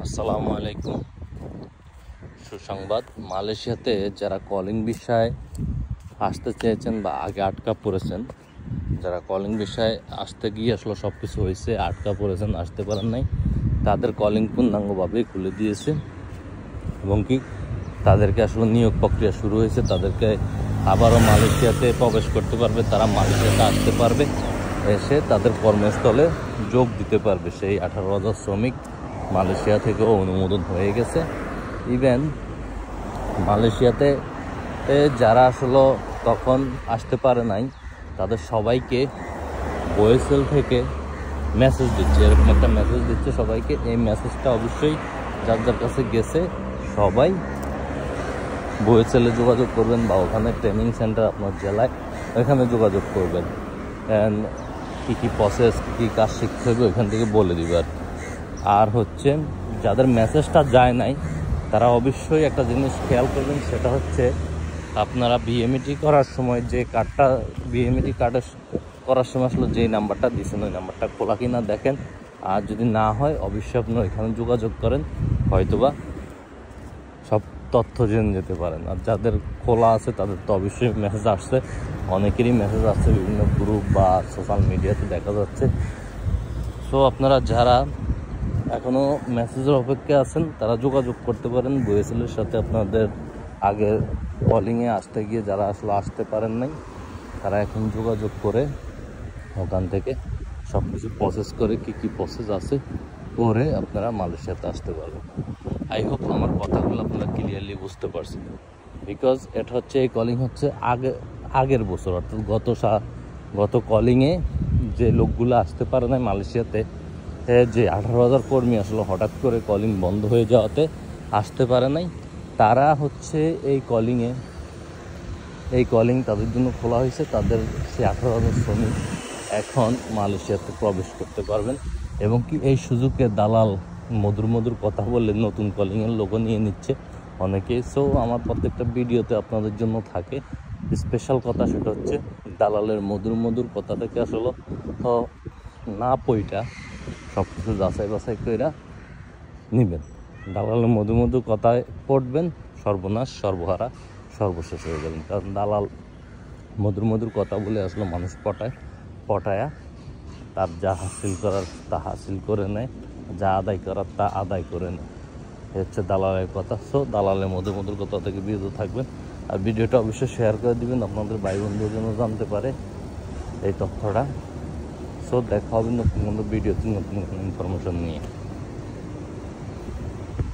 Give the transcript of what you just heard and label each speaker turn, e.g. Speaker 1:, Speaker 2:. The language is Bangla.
Speaker 1: আসসালামু আলাইকুম। সুসংবাদ, মালয়েশিয়াতে যারা কলিং ভিসায় আসতে চেয়েছেন বা আগে আটকা পড়েছেন, যারা কলিং ভিসায় আসতে গিয়ে আসলে সব কিছু হয়েছে, আটকা পড়েছেন, আসতে পারেন নাই, তাদের কলিং পূর্ণাঙ্গভাবেই খুলে দিয়েছে এবং কি তাদেরকে আসলে নিয়োগ প্রক্রিয়া শুরু হয়েছে। তাদেরকে আবারও মালয়েশিয়াতে প্রবেশ করতে পারবে, তারা মালয়েশিয়াতে আসতে পারবে, এসে তাদের কর্মস্থলে যোগ দিতে পারবে। সেই 18,000 শ্রমিক মালয়েশিয়া থেকেও অনুমোদন হয়ে গেছে। ইভেন মালয়েশিয়াতে যারা আসলে তখন আসতে পারে নাই, তাদের সবাইকে ওএসএল থেকে মেসেজ দিচ্ছে, এরকম একটা মেসেজ দিচ্ছে সবাইকে। এই মেসেজটা অবশ্যই যার যার কাছে গেছে সবাই ওএসএলে যোগাযোগ করবেন বা ওখানে ট্রেনিং সেন্টার আপনার জেলায় ওখানে যোগাযোগ করবেন। অ্যান্ড কী প্রসেস, কী কাজ শিখতে হবে ওইখান থেকে বলে দিবে। আর হচ্ছে যাদের মেসেজটা যায় নাই তারা অবশ্যই একটা জিনিস খেয়াল করবেন, সেটা হচ্ছে আপনারা বিএমইটি করার সময় যে কার্ডটা, বিএমইটি কার্ডের করার সময় আসলে যেই নাম্বারটা দিয়েছেন ওই নাম্বারটা খোলা কিনা দেখেন। আর যদি না হয় অবশ্যই আপনারা এখানে যোগাযোগ করেন, হয়তোবা সব তথ্য জেনে যেতে পারেন। আর যাদের খোলা আছে তাদের তো অবশ্যই মেসেজ আসছে, অনেকেরই মেসেজ আসছে, বিভিন্ন গ্রুপ বা সোশ্যাল মিডিয়াতে দেখা যাচ্ছে। সো আপনারা যারা এখনও মেসেজের অপেক্ষা আছেন তারা যোগাযোগ করতে পারেন ওএসএলের সাথে। আপনাদের আগের কলিংয়ে আসতে গিয়ে যারা আসলে আসতে পারেন নাই, তারা এখন যোগাযোগ করে ওখান থেকে সব কিছু প্রসেস করে কী প্রসেস আছে করে আপনারা মালয়েশিয়াতে আসতে পারবেন। আই হোপ আমার কথাগুলো আপনারা ক্লিয়ারলি বুঝতে পারছেন। বিকজ এটা হচ্ছে, এই কলিং হচ্ছে আগের বছর, অর্থাৎ গত কলিংয়ে যে লোকগুলো আসতে পারে নাই মালয়েশিয়াতে, যে 18,000 কর্মী আসলে হঠাৎ করে কলিং বন্ধ হয়ে যাওয়াতে আসতে পারে নাই, তারা হচ্ছে এই কলিং তাদের জন্য খোলা হয়েছে। তাদের সেই 18,000 শ্রমিক এখন মালয়েশিয়াতে প্রবেশ করতে পারবেন এবং কি এই সুযোগে দালাল মধুর কথা বলে নতুন কলিংয়ের লোগো নিয়ে নিচ্ছে অনেকেই। সো আমার প্রত্যেকটা ভিডিওতে আপনাদের জন্য থাকে স্পেশাল কথা, সেটা হচ্ছে দালালের মধুর কথা থেকে আসলে না পইটা সব কিছু যাচাই বাছাই করে নেবেন। দালালের মধুর কথায় পড়বেন, সর্বনাশ, সর্বহারা, সর্বশেষ হয়ে যাবেন। কারণ দালাল মধুর কথা বলে আসলে মানুষ পটায়া তার যা হাসিল করার তা হাসিল করে নেয়, যা আদায় করার তা আদায় করে নেয়। এ হচ্ছে দালালের কথা। সো দালালের মধুর কথা থেকে বিরত থাকবেন। আর ভিডিওটা অবশ্যই শেয়ার করে দিবেন, আপনাদের ভাই বন্ধুর জন্য জানতে পারে এই তথ্যটা। সো দেখা হবে নতুন ভিডিওতে নতুন ইনফরমেশন নিয়ে।